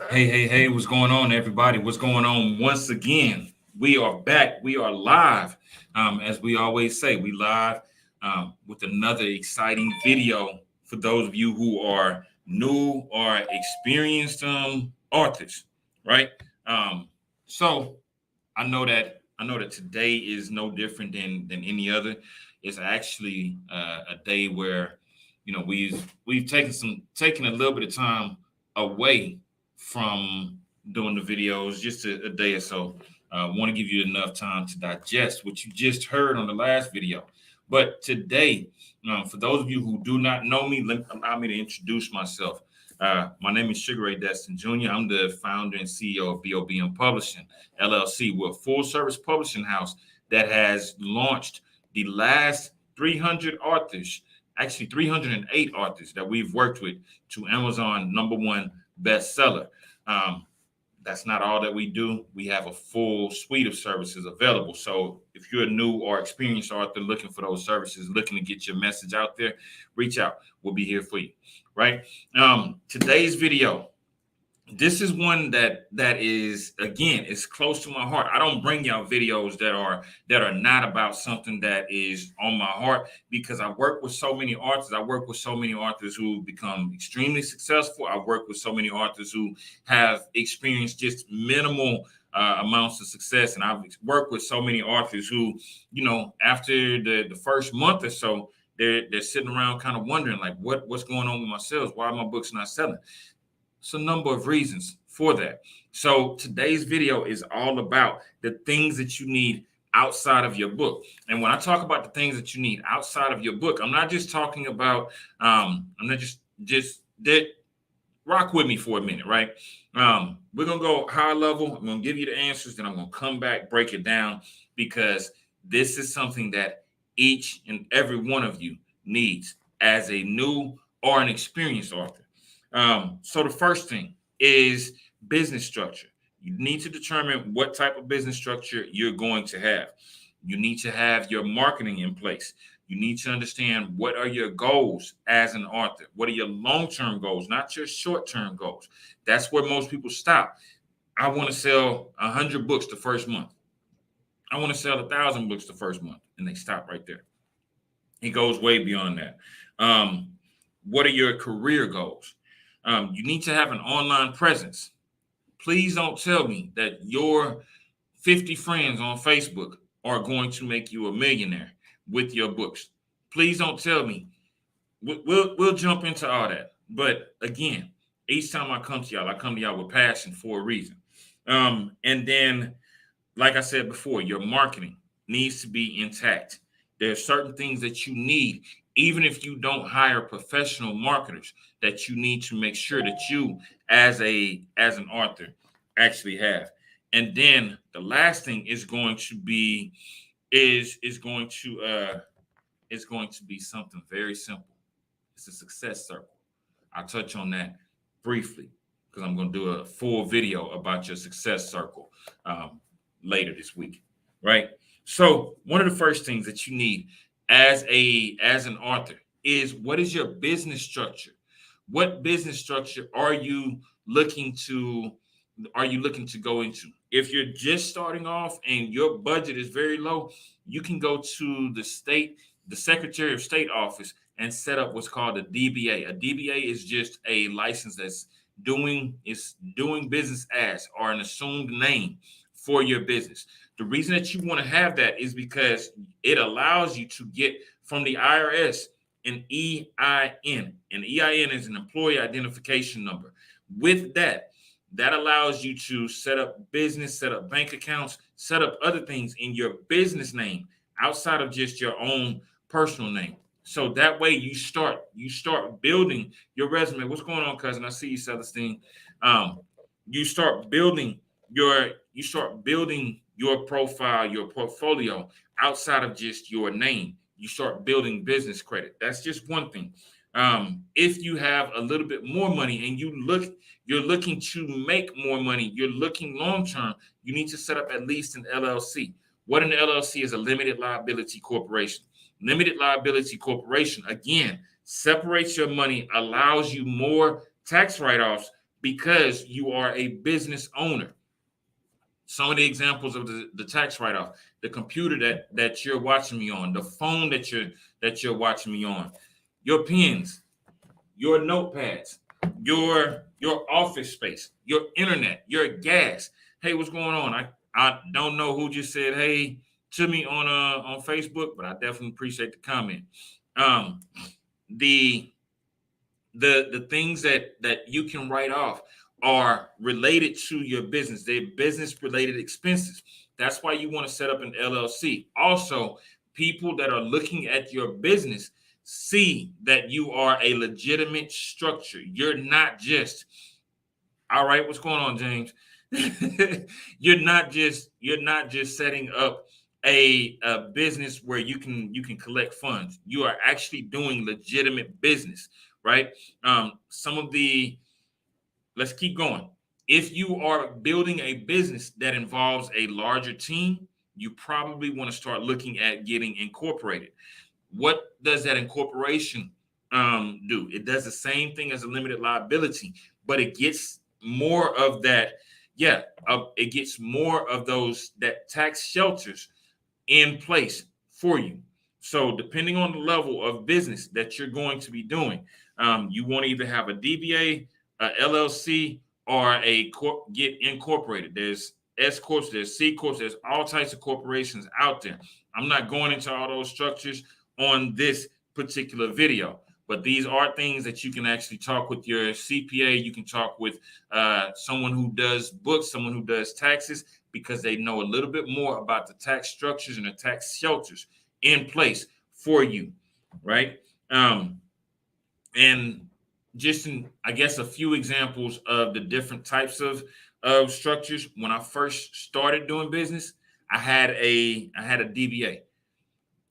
Hey, what's going on, everybody? What's going on once again? We are back. We are live. As we always say, we live with another exciting video for those of you who are new or experienced authors, right? So I know that today is no different than any other. It's actually a day where we've taken a little bit of time away from doing the videos, just a day or so. Want to give you enough time to digest what you just heard on the last video. But today, for those of you who do not know me, allow me to introduce myself. My name is Ray Destin Jr. I'm the founder and CEO of BOBM Publishing, LLC. We're a full-service publishing house that has launched the last 300 authors, actually 308 authors that we've worked with, to Amazon #1 bestseller. Um, that's not all that we do. We have a full suite of services available. So if you're a new or experienced author looking for those services, looking to get your message out there, reach out. We'll be here for you, right? Today's video, this is one that is, again, it's close to my heart. I don't bring y'all videos that are not about something that is on my heart, because I work with so many authors. I work with so many authors who become extremely successful. I work with so many authors who have experienced just minimal amounts of success, and I've worked with so many authors who, after the first month or so, they're sitting around kind of wondering, like, what's going on with my sales? Why are my books not selling? It's a number of reasons for that. So today's video is all about the things that you need outside of your book. And when I talk about the things that you need outside of your book, I'm not just talking about, I'm not just that. Rock with me for a minute, right? We're going to go high level. I'm going to give you the answers, then I'm going to come back, break it down, because this is something that each and every one of you needs as a new or an experienced author. So the first thing is business structure. You need to determine what type of business structure you're going to have. You need to have your marketing in place. You need to understand what are your goals as an author. What are your long-term goals, not your short-term goals? That's where most people stop. I want to sell 100 books the first month. I want to sell 1,000 books the first month, and they stop right there. It goes way beyond that. What are your career goals? You need to have an online presence. Please don't tell me that your 50 friends on Facebook are going to make you a millionaire with your books. Please don't tell me. We'll jump into all that. But again, each time I come to y'all with passion for a reason. And then, like I said before, your marketing needs to be intact. There are certain things that you need, even if you don't hire professional marketers, that you need to make sure that you, as an author, actually have. And then the last thing is going to be something very simple. It's a success circle. I'll touch on that briefly, because I'm going to do a full video about your success circle later this week, right? So one of the first things that you need as an author is, what is your business structure? What business structure are you looking to go into? If you're just starting off and your budget is very low, you can go to the Secretary of State office, and set up what's called a DBA. A DBA is just a license that's doing business as, or an assumed name for your business. The reason that you want to have that is because it allows you to get from the IRS an EIN. An EIN is an employee identification number. With that allows you to set up business, set up bank accounts, set up other things in your business name outside of just your own personal name. So that way you start building your resume. What's going on, cousin? I see you, Celestine. You start building your profile, your portfolio outside of just your name. You start building business credit. That's just one thing. If you have a little bit more money and you're looking to make more money, you're looking long term, you need to set up at least an LLC. What an LLC is: a limited liability corporation. Limited liability corporation, again, separates your money, allows you more tax write-offs, because you are a business owner. Some of the examples of the tax write-off, the computer that you're watching me on, the phone that you're watching me on, your pens, your notepads, your office space, your internet, your gas. Hey, what's going on? I don't know who just said hey to me on Facebook, but I definitely appreciate the comment. The things that you can write off are related to your business. They're business related expenses. That's why you want to set up an LLC. Also, people that are looking at your business see that you are a legitimate structure. You're not just, all right, what's going on, James? you're not just setting up a business where you can collect funds. You are actually doing legitimate business, right? Some of the Let's keep going. If you are building a business that involves a larger team, you probably want to start looking at getting incorporated. What does that incorporation do? It does the same thing as a limited liability, but it gets more of that. Yeah, it gets more of that tax shelters in place for you. So depending on the level of business that you're going to be doing, you want to either have a DBA, a LLC, or get incorporated. There's S corps, there's C corps, there's all types of corporations out there. I'm not going into all those structures on this particular video, but these are things that you can actually talk with your CPA. You can talk with someone who does books, someone who does taxes, because they know a little bit more about the tax structures and the tax shelters in place for you, right? And just I guess a few examples of the different types of structures. When I first started doing business, I had a DBA.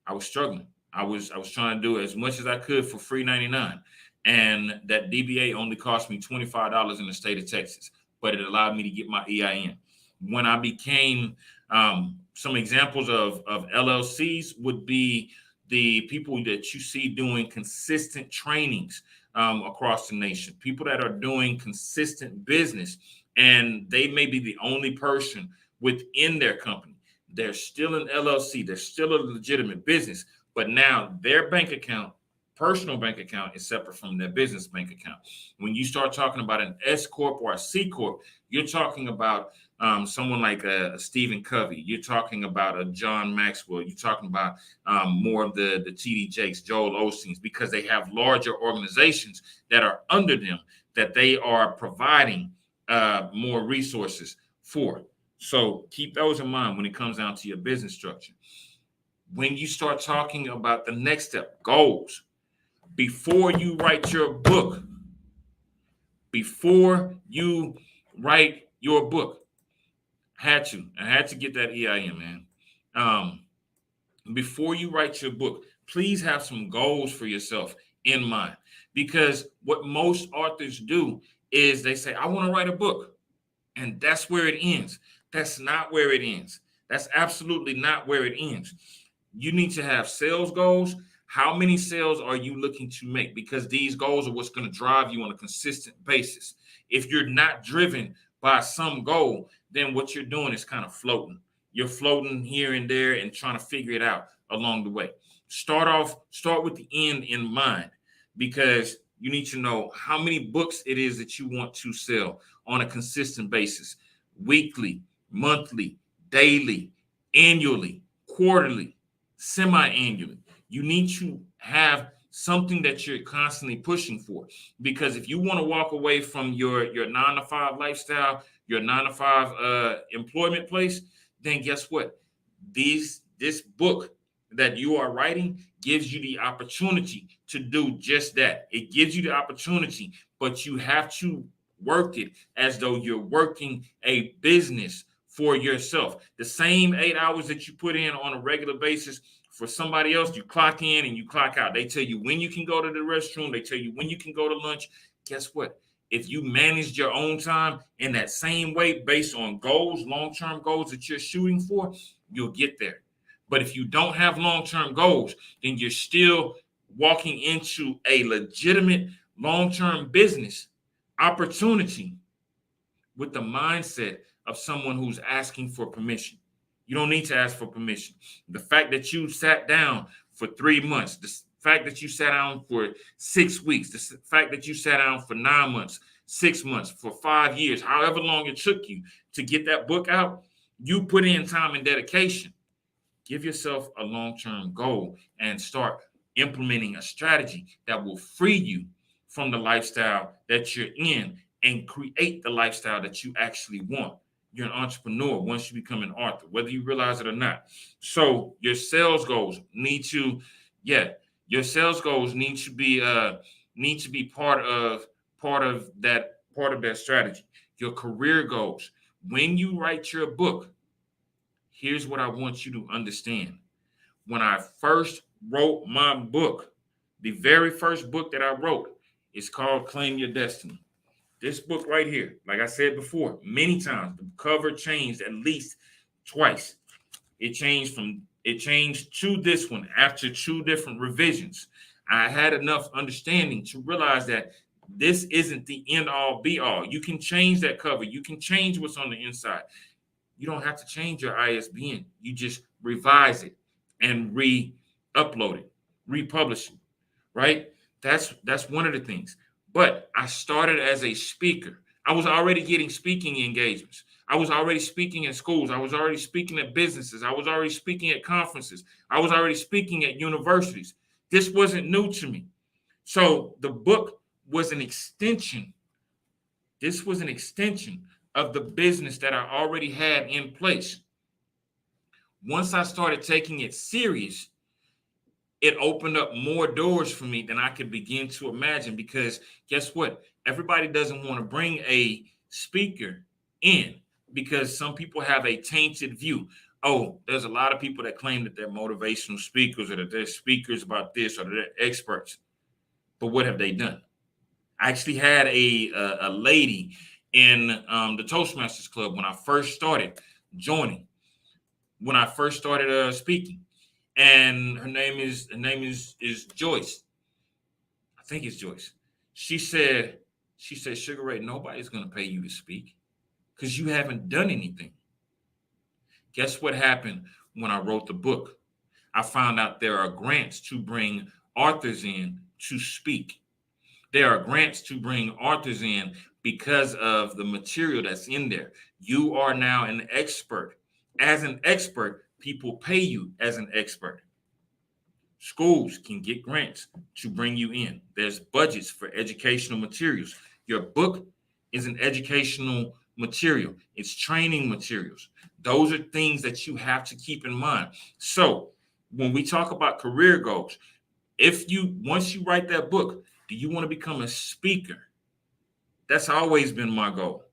I was struggling. I was trying to do as much as I could for free 99, and that DBA only cost me $25 in the state of Texas, but it allowed me to get my EIN. When I became some examples of LLCs would be the people that you see doing consistent trainings across the nation, people that are doing consistent business, and they may be the only person within their company. They're still an LLC. They're still a legitimate business, but now their bank account, personal bank account, is separate from their business bank account. When you start talking about an S corp or a C corp, you're talking about someone like a Stephen Covey. You're talking about a John Maxwell. You're talking about more of the TD Jakes, Joel Osteens, because they have larger organizations that are under them that they are providing more resources for. So keep those in mind when it comes down to your business structure. When you start talking about the next step, goals, before you write your book, I had to get that EIN, man. Before you write your book, please have some goals for yourself in mind, because what most authors do is they say, I want to write a book, and that's where it ends. That's not where it ends. That's absolutely not where it ends. You need to have sales goals. How many sales are you looking to make? Because these goals are what's going to drive you on a consistent basis. If you're not driven by some goal, then what you're doing is kind of floating. You're floating here and there and trying to figure it out along the way. Start with the end in mind, because you need to know how many books it is that you want to sell on a consistent basis, weekly, monthly, daily, annually, quarterly, semi-annually. You need to have something that you're constantly pushing for, because if you want to walk away from your 9-to-5 lifestyle, your 9-to-5 employment place, then guess what? This book that you are writing gives you the opportunity to do just that. It gives you the opportunity, but you have to work it as though you're working a business for yourself. The same 8 hours that you put in on a regular basis for somebody else, you clock in and you clock out. They tell you when you can go to the restroom. They tell you when you can go to lunch. Guess what? If you managed your own time in that same way based on goals, long-term goals that you're shooting for, you'll get there. But if you don't have long-term goals, then you're still walking into a legitimate long-term business opportunity with the mindset of someone who's asking for permission. You don't need to ask for permission. The fact that you sat down for 3 months, the fact that you sat down for 6 weeks, the fact that you sat down for 9 months, 6 months, for 5 years, however long it took you to get that book out, you put in time and dedication. Give yourself a long-term goal and start implementing a strategy that will free you from the lifestyle that you're in and create the lifestyle that you actually want. You're an entrepreneur once you become an author, whether you realize it or not. So your sales goals need to, your sales goals need to be part of that strategy. Your career goals. When you write your book, here's what I want you to understand. When I first wrote my book, the very first book that I wrote is called Claim Your Destiny. This book right here, like I said before, many times, the cover changed at least twice. It changed to this one after 2 different revisions. I had enough understanding to realize that this isn't the end all be all. You can change that cover. You can change what's on the inside. You don't have to change your ISBN. You just revise it and re-upload it, republish it, right? That's one of the things. But I started as a speaker. I was already getting speaking engagements. I was already speaking at schools. I was already speaking at businesses. I was already speaking at conferences. I was already speaking at universities. This wasn't new to me. So the book was an extension. This was an extension of the business that I already had in place. Once I started taking it serious, it opened up more doors for me than I could begin to imagine, because guess what? Everybody doesn't want to bring a speaker in because some people have a tainted view. Oh, there's a lot of people that claim that they're motivational speakers or that they're speakers about this or they're experts. But what have they done? I actually had a lady in the Toastmasters Club when I first started joining, when I first started speaking. And her name is Joyce. I think it's Joyce. She said, Sugar Ray, nobody's going to pay you to speak because you haven't done anything. Guess what happened when I wrote the book? I found out there are grants to bring authors in to speak. There are grants to bring authors in because of the material that's in there. You are now an expert. As an expert, people pay you as an expert. Schools can get grants to bring you in. There's budgets for educational materials. Your book is an educational material. It's training materials. Those are things that you have to keep in mind. So when we talk about career goals, once you write that book, do you want to become a speaker? That's always been my goal.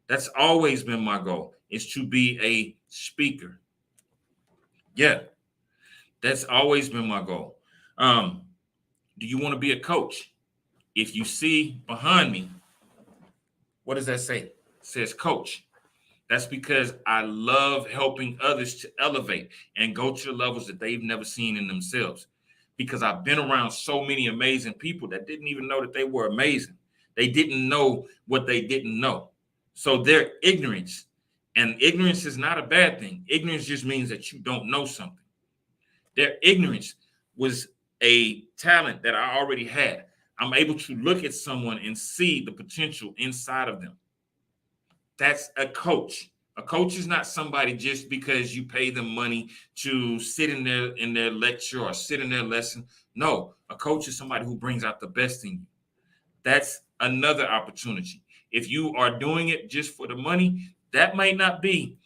That's always been my goal, is to be a speaker. Yeah, that's always been my goal. Do you want to be a coach? If you see behind me, what does that say? It says coach. That's because I love helping others to elevate and go to the levels that they've never seen in themselves. Because I've been around so many amazing people that didn't even know that they were amazing. They didn't know what they didn't know. So their ignorance, and ignorance is not a bad thing. Ignorance just means that you don't know something. Their ignorance was a talent that I already had. I'm able to look at someone and see the potential inside of them. That's a coach. A coach is not somebody just because you pay them money to sit in their lecture or sit in their lesson. No, a coach is somebody who brings out the best in you. That's another opportunity. If you are doing it just for the money, that might not be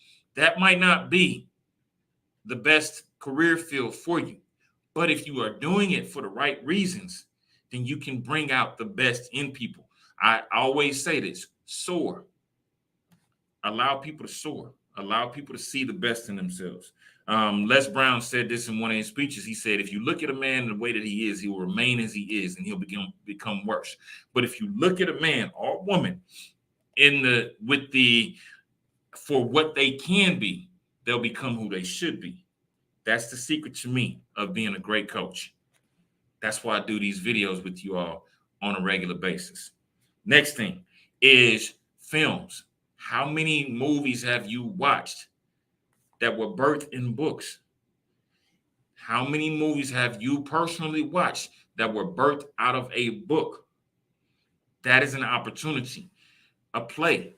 the best career field for you. But if you are doing it for the right reasons, then you can bring out the best in people. I always say this: soar. Allow people to soar. Allow people to see the best in themselves. Les Brown said this in one of his speeches. He said, if you look at a man the way that he is, he will remain as he is, and he'll become worse. But if you look at a man or woman for what they can be, they'll become who they should be. That's the secret to me of being a great coach. That's why I do these videos with you all on a regular basis. Next thing is films. How many movies have you watched that were birthed in books? How many movies have you personally watched that were birthed out of a book? That is an opportunity. A play.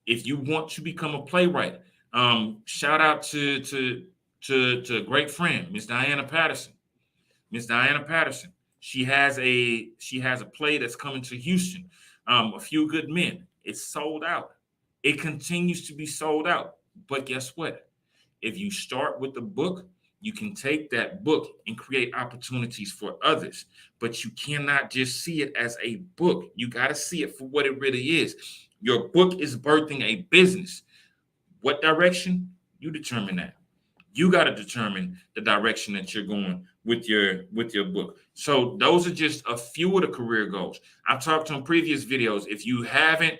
If you want to become a playwright, shout out to a great friend, Miss Diana Patterson. Miss Diana Patterson. She has a play that's coming to Houston. A Few Good Men. It's sold out. It continues to be sold out. But guess what? If you start with the book, you can take that book and create opportunities for others. But you cannot just see it as a book. You got to see it for what it really is. Your book is birthing a business. What direction? You determine that. You got to determine the direction that you're going with your book. So those are just a few of the career goals. I've talked on previous videos. If you haven't,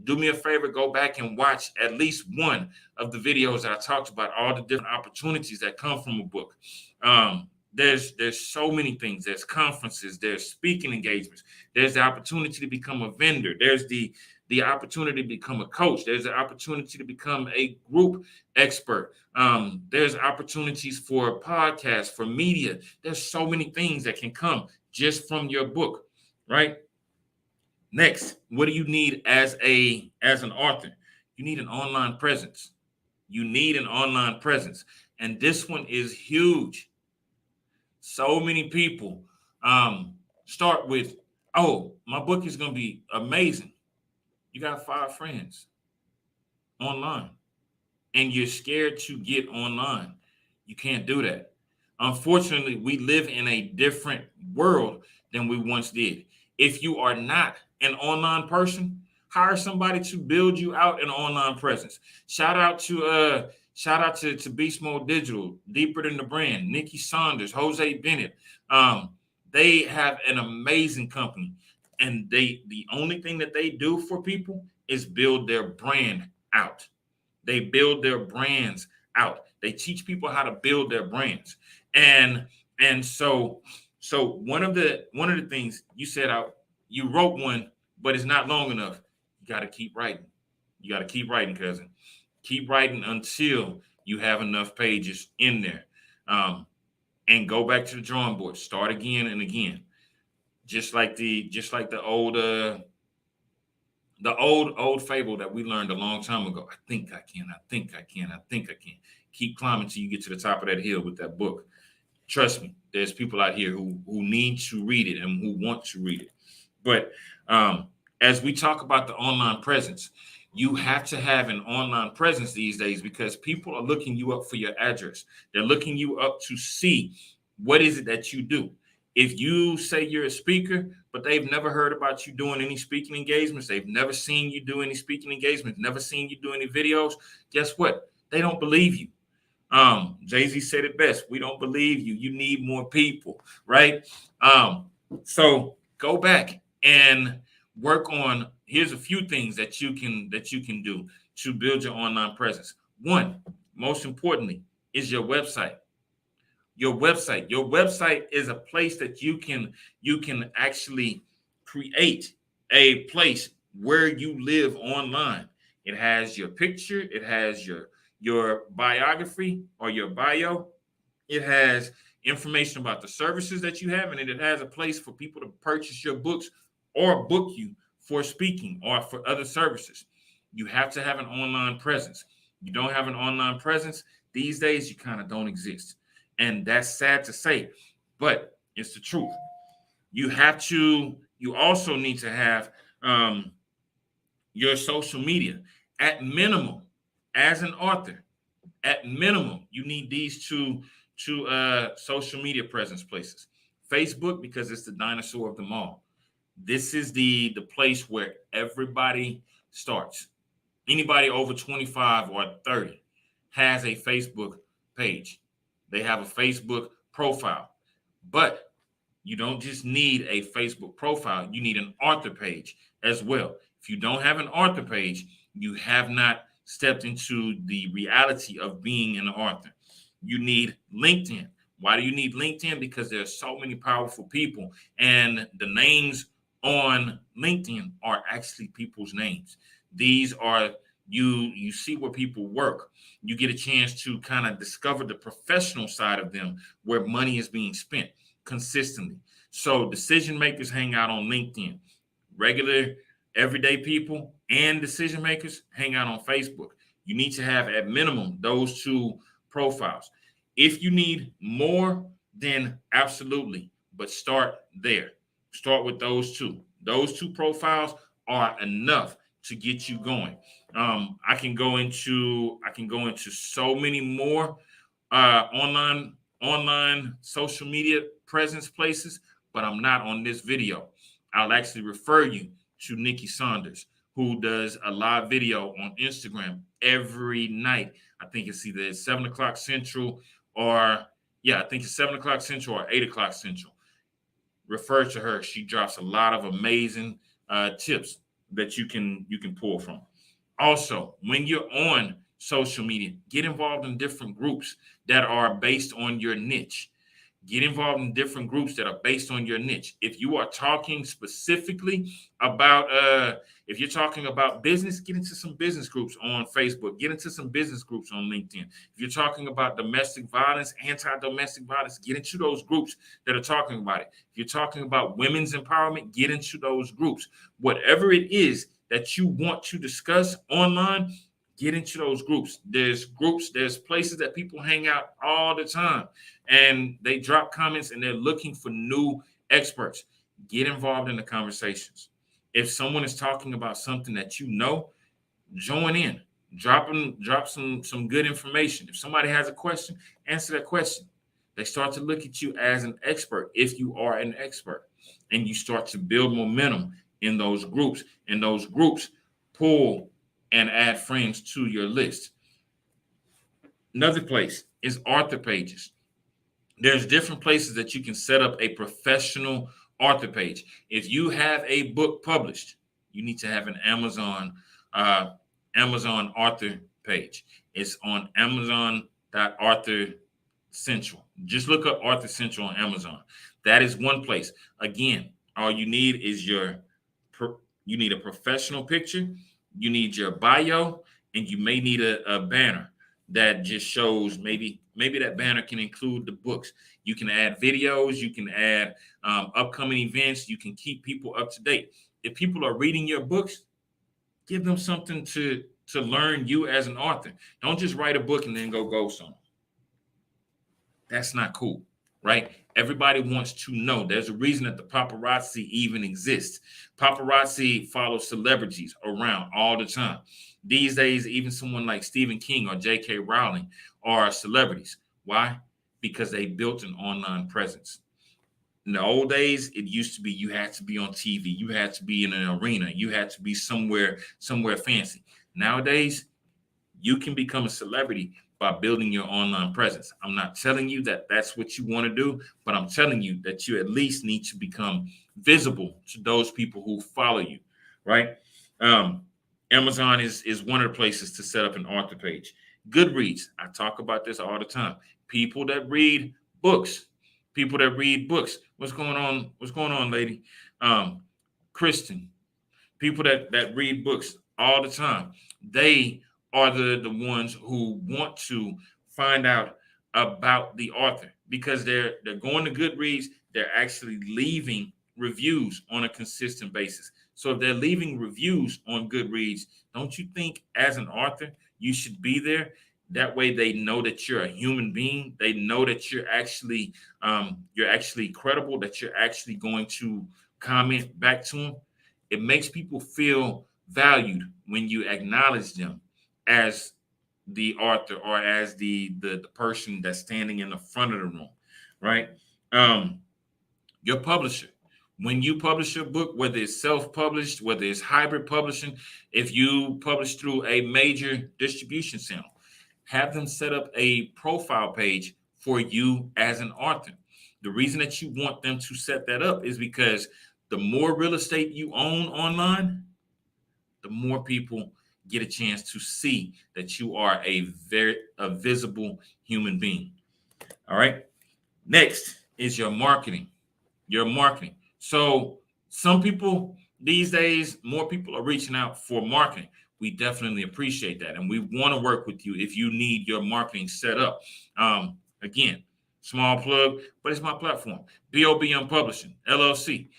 do me a favor, go back and watch at least one of the videos that I talked about all the different opportunities that come from a book. There's so many things. There's conferences, there's speaking engagements, there's the opportunity to become a vendor, there's the opportunity to become a coach, there's the opportunity to become a group expert, there's opportunities for podcasts, for media. There's so many things that can come just from your book, right? Next, what do you need as an author? You need an online presence. You need an online presence. And this one is huge. So many people start with, oh, my book is going to be amazing. You got 5 friends online and you're scared to get online. You can't do that. Unfortunately, we live in a different world than we once did. If you are not an online person, hire somebody to build you out an online presence. Shout out to Beast Mode Digital, Deeper Than the Brand, Nikki Saunders, Jose Bennett. They have an amazing company, and the only thing that they do for people is build their brand out. They build their brands out. They teach people how to build their brands, and so one of the things you said out. You wrote one, but it's not long enough. You got to keep writing. You got to keep writing, cousin. Keep writing until you have enough pages in there. And go back to the drawing board. Start again and again. Just like the old fable that we learned a long time ago. I think I can. I think I can. I think I can. Keep climbing till you get to the top of that hill with that book. Trust me, there's people out here who need to read it and who want to read it. But as we talk about the online presence, you have to have an online presence these days because people are looking you up for your address. They're looking you up to see what is it that you do. If you say you're a speaker, but they've never heard about you doing any speaking engagements, they've never seen you do any speaking engagements, never seen you do any videos, guess what? They don't believe you. Jay-Z said it best. We don't believe you. You need more people, right? So go back and work on. Here's a few things that you can do to build your online presence. One, most importantly, is your website. Your website is a place that you can actually create a place where you live online. It has your picture, it has your biography or your bio. It has information about the services that you have, and it has a place for people to purchase your books or book you for speaking or for other services. You have to have an online presence. You don't have an online presence, these days you kind of don't exist. And that's sad to say, but it's the truth. You also need to have your social media. At minimum, as an author, at minimum, you need these two social media presence places. Facebook, because it's the dinosaur of them all. This is the place where everybody starts. Anybody over 25 or 30 has a Facebook page. They have a Facebook profile. But you don't just need a Facebook profile. You need an author page as well. If you don't have an author page, you have not stepped into the reality of being an author. You need LinkedIn. Why do you need LinkedIn? Because there are so many powerful people, and the names on LinkedIn are actually people's names. These are you see where people work. You get a chance to kind of discover the professional side of them, where money is being spent consistently. So decision makers hang out on LinkedIn. Regular everyday people and decision makers hang out on Facebook. You need to have at minimum those two profiles. If you need more, then absolutely, but start there. Start with those two. Those two profiles are enough to get you going. I can go into so many more online social media presence places, but I'm not on this video. I'll actually refer you to Nikki Saunders, who does a live video on Instagram every night. I think it's either 7 o'clock Central or I think it's 7 o'clock Central or 8 o'clock Central. Refer to her. She drops a lot of amazing tips that you can pull from. Also, when you're on social media, get involved in different groups that are based on your niche. Get involved in different groups that are based on your niche. If you are talking specifically about, if you're talking about business, get into some business groups on Facebook. Get into some business groups on LinkedIn. If you're talking about domestic violence, anti-domestic violence, get into those groups that are talking about it. If you're talking about women's empowerment, get into those groups. Whatever it is that you want to discuss online, get into those groups. There's places that people hang out all the time, and they drop comments and they're looking for new experts. Get involved in the conversations. If someone is talking about something that you know, join in. Drop some good information. If somebody has a question, answer that question. They start to look at you as an expert if you are an expert, and you start to build momentum in those groups, and those groups pull and add friends to your list. Another place is author pages. There's different places that you can set up a professional author page. If you have a book published, you need to have an Amazon author page. It's on Amazon.author Central. Just look up Author Central on Amazon. That is one place. Again, all you need is you need a professional picture, you need your bio, and you may need a banner that just shows, maybe that banner can include the books. You can add videos, you can add upcoming events, you can keep people up to date. If people are reading your books, give them something to learn you as an author. Don't just write a book and then go ghost on them. That's not cool, right? Everybody wants to know. There's a reason that the paparazzi even exists. Paparazzi follow celebrities around all the time. These days, even someone like Stephen King or J.K. Rowling are celebrities. Why? Because they built an online presence. In the old days, it used to be you had to be on TV, you had to be in an arena, you had to be somewhere fancy. Nowadays, you can become a celebrity by building your online presence. I'm not telling you that that's what you want to do, but I'm telling you that you at least need to become visible to those people who follow you, right? Amazon is one of the places to set up an author page. Goodreads, I talk about this all the time. People that read books. What's going on, lady? Kristen. People that read books all the time. They are the ones who want to find out about the author, because they're going to Goodreads. They're actually leaving reviews on a consistent basis. So if they're leaving reviews on Goodreads, don't you think as an author you should be there? That way they know that you're a human being. They know that you're actually credible, that you're actually going to comment back to them. It makes people feel valued when you acknowledge them as the author or as the person that's standing in the front of the room, right? Your publisher. When you publish your book, whether it's self-published, whether it's hybrid publishing, if you publish through a major distribution channel, have them set up a profile page for you as an author. The reason that you want them to set that up is because the more real estate you own online, the more people get a chance to see that you are a visible human being. All right. Next is your marketing. So some people these days, more people are reaching out for marketing. We definitely appreciate that. And we want to work with you if you need your marketing set up. Again, small plug, but it's my platform, BOBM Publishing, LLC.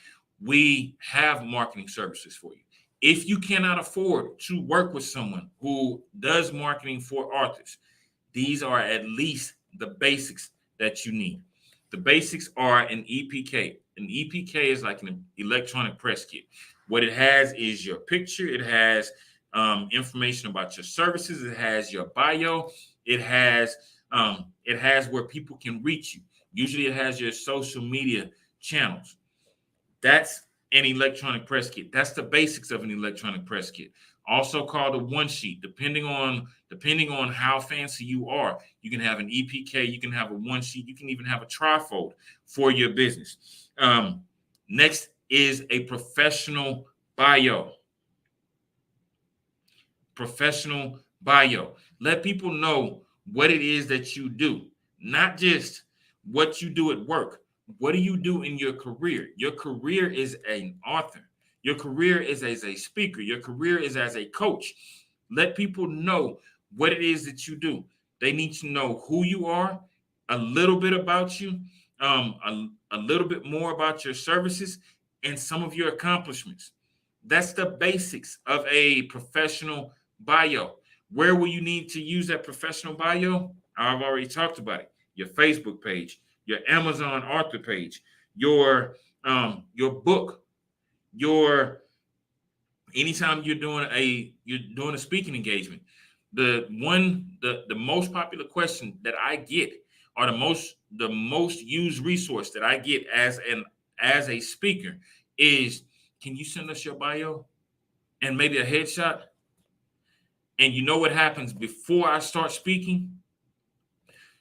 We have marketing services for you. If you cannot afford to work with someone who does marketing for authors, these are at least the basics that you need. The basics are an EPK. An EPK is like an electronic press kit. What it has is your picture. It has information about your services. It has your bio. It has where people can reach you. Usually, it has your social media channels. That's an electronic press kit. That's the basics of an electronic press kit. Also called a one sheet. Depending on how fancy you are, you can have an EPK, you can have a one sheet, you can even have a trifold for your business. Next is a professional bio. Professional bio. Let people know what it is that you do, not just what you do at work. What do you do in your career? Your career is an author. Your career is as a speaker. Your career is as a coach. Let people know what it is that you do. They need to know who you are, a little bit about you, a little bit more about your services, and some of your accomplishments. That's the basics of a professional bio. Where will you need to use that professional bio? I've already talked about it. Your Facebook page, your Amazon author page, your book, your anytime you're doing a speaking engagement. The most popular question that I get, or the most used resource that I get as a speaker is, can you send us your bio and maybe a headshot? And you know what happens before I start speaking?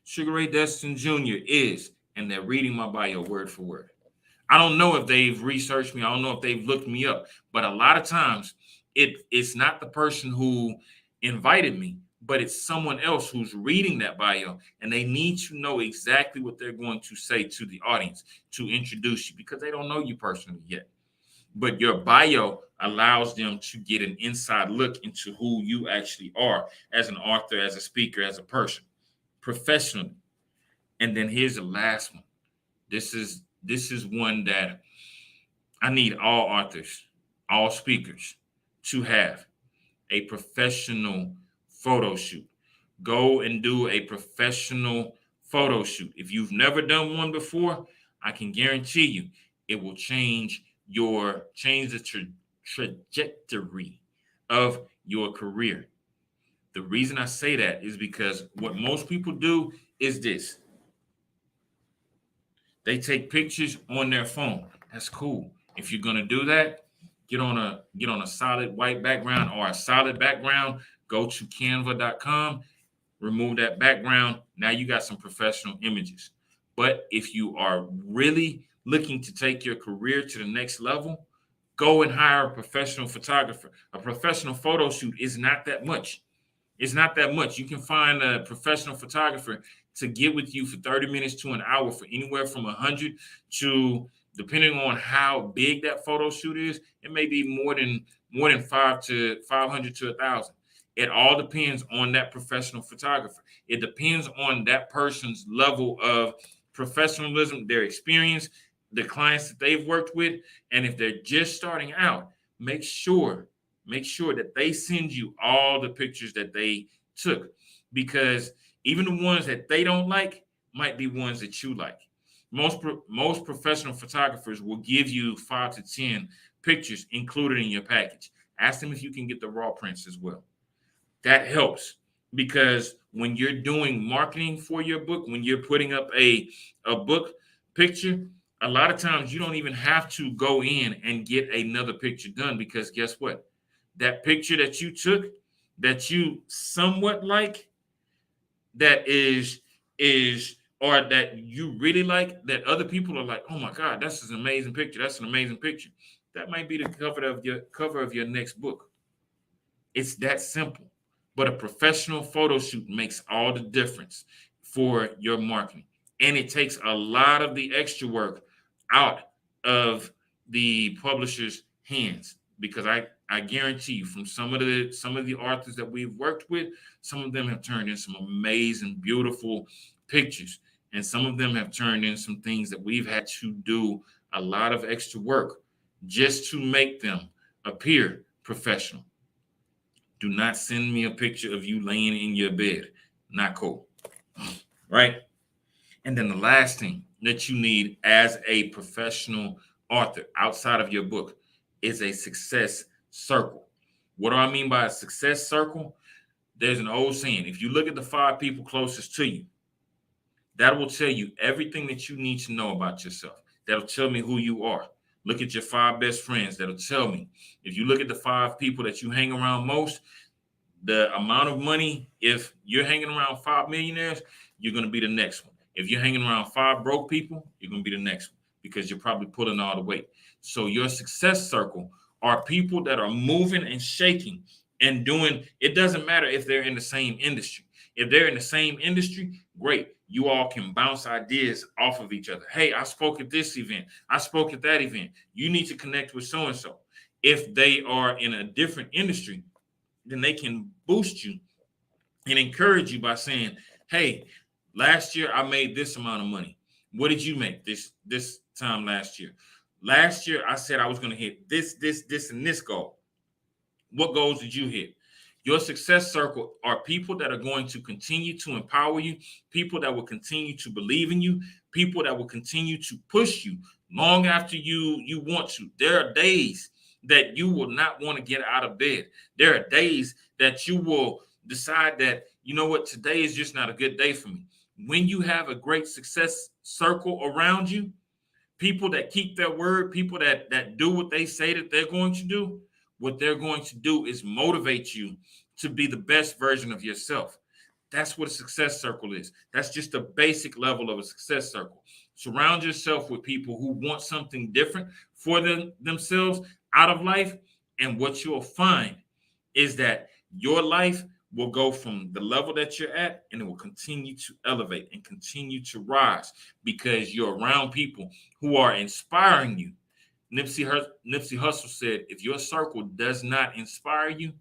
Sugar Ray Destin Jr. is, and they're reading my bio word for word. I don't know if they've researched me. I don't know if they've looked me up. But a lot of times, it's not the person who invited me, but it's someone else who's reading that bio, and they need to know exactly what they're going to say to the audience to introduce you, because they don't know you personally yet. But your bio allows them to get an inside look into who you actually are as an author, as a speaker, as a person, professionally. And then here's the last one. This is one that I need all authors, all speakers to have: a professional photo shoot. Go and do a professional photo shoot. If you've never done one before, I can guarantee you it will change the trajectory of your career. The reason I say that is because what most people do is this. They take pictures on their phone. That's cool. If you're gonna do that, get on a solid white background or a solid background. Go to canva.com, remove that background. Now you got some professional images. But if you are really looking to take your career to the next level, go and hire a professional photographer. A professional photo shoot is not that much. It's not that much. You can find a professional photographer to get with you for 30 minutes to an hour for anywhere from 100 to, depending on how big that photo shoot is, it may be more than 500 to 1,000. It all depends on that professional photographer. It depends on that person's level of professionalism, their experience, the clients that they've worked with. And if they're just starting out, make sure that they send you all the pictures that they took, because even the ones that they don't like might be ones that you like. Most professional photographers will give you 5 to 10 pictures included in your package. Ask them if you can get the raw prints as well. That helps, because when you're doing marketing for your book, when you're putting up a book picture, a lot of times you don't even have to go in and get another picture done, because guess what? That picture that you took, that you somewhat like, that is or that you really like, that other people are like, oh my God, that's an amazing picture. That's an amazing picture. That might be the cover of your next book. It's that simple. But a professional photo shoot makes all the difference for your marketing. And it takes a lot of the extra work out of the publisher's hands, because I guarantee you, from some of the authors that we've worked with, some of them have turned in some amazing, beautiful pictures, and some of them have turned in some things that we've had to do a lot of extra work just to make them appear professional. Do not send me a picture of you laying in your bed. Not cool, right? And then the last thing that you need as a professional author outside of your book is a success circle. What do I mean by a success circle? There's an old saying: if you look at the 5 people closest to you, that will tell you everything that you need to know about yourself. That'll tell me who you are. Look at your 5 best friends. That'll tell me. If you look at the 5 people that you hang around most, the amount of money, if you're hanging around 5 millionaires, you're going to be the next one. If you're hanging around 5 broke people, you're going to be the next one, because you're probably pulling all the weight. So your success circle are people that are moving and shaking and doing. It doesn't matter if they're in the same industry. If they're in the same industry, great. You all can bounce ideas off of each other. Hey, I spoke at this event. I spoke at that event. You need to connect with so-and-so. If they are in a different industry, then they can boost you and encourage you by saying, hey, last year I made this amount of money. What did you make this time last year? Last year I said I was going to hit this, and this goal. What goals did you hit? Your success circle are people that are going to continue to empower you, people that will continue to believe in you, people that will continue to push you long after you want to. There are days that you will not want to get out of bed. There are days that you will decide that, you know what, today is just not a good day for me. When you have a great success circle around you, people that keep their word, people that do what they say that they're going to do, what they're going to do is motivate you to be the best version of yourself. That's what a success circle is. That's just a basic level of a success circle. Surround yourself with people who want something different for themselves out of life. And what you'll find is that your life will go from the level that you're at, and it will continue to elevate and continue to rise, because you're around people who are inspiring you. Nipsey Hussle said, if your circle does not inspire you,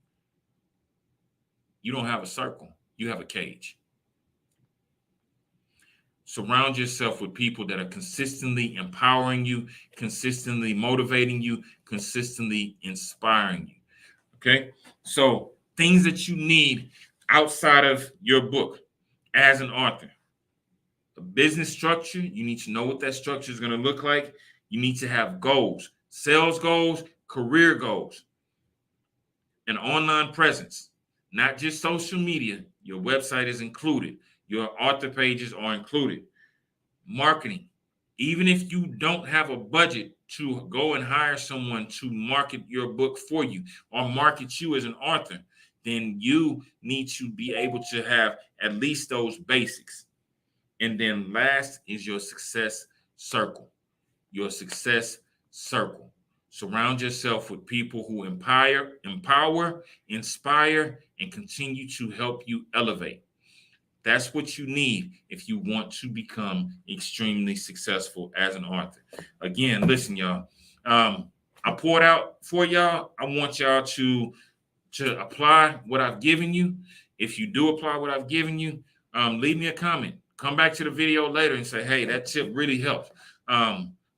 you don't have a circle. You have a cage. Surround yourself with people that are consistently empowering you, consistently motivating you, consistently inspiring you. Okay? So things that you need outside of your book as an author. A business structure. You need to know what that structure is going to look like. You need to have goals, sales goals, career goals, an online presence, not just social media. Your website is included. Your author pages are included. Marketing. Even if you don't have a budget to go and hire someone to market your book for you or market you as an author, then you need to be able to have at least those basics. And then last is your success circle. Your success circle. Surround yourself with people who empower, inspire, and continue to help you elevate. That's what you need if you want to become extremely successful as an author. Again, listen, y'all. I poured out for y'all. I want y'all to apply what I've given you. If you do apply what I've given you, leave me a comment. Come back to the video later and say, hey, that tip really helped.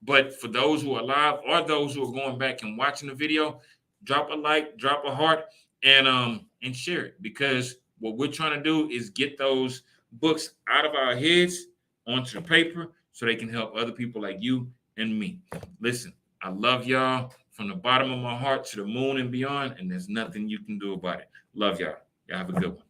But for those who are live or those who are going back and watching the video, drop a like, drop a heart, and share it, because what we're trying to do is get those books out of our heads onto the paper so they can help other people like you and me. Listen, I love y'all from the bottom of my heart to the moon and beyond, and there's nothing you can do about it. Love y'all. Y'all have a good one.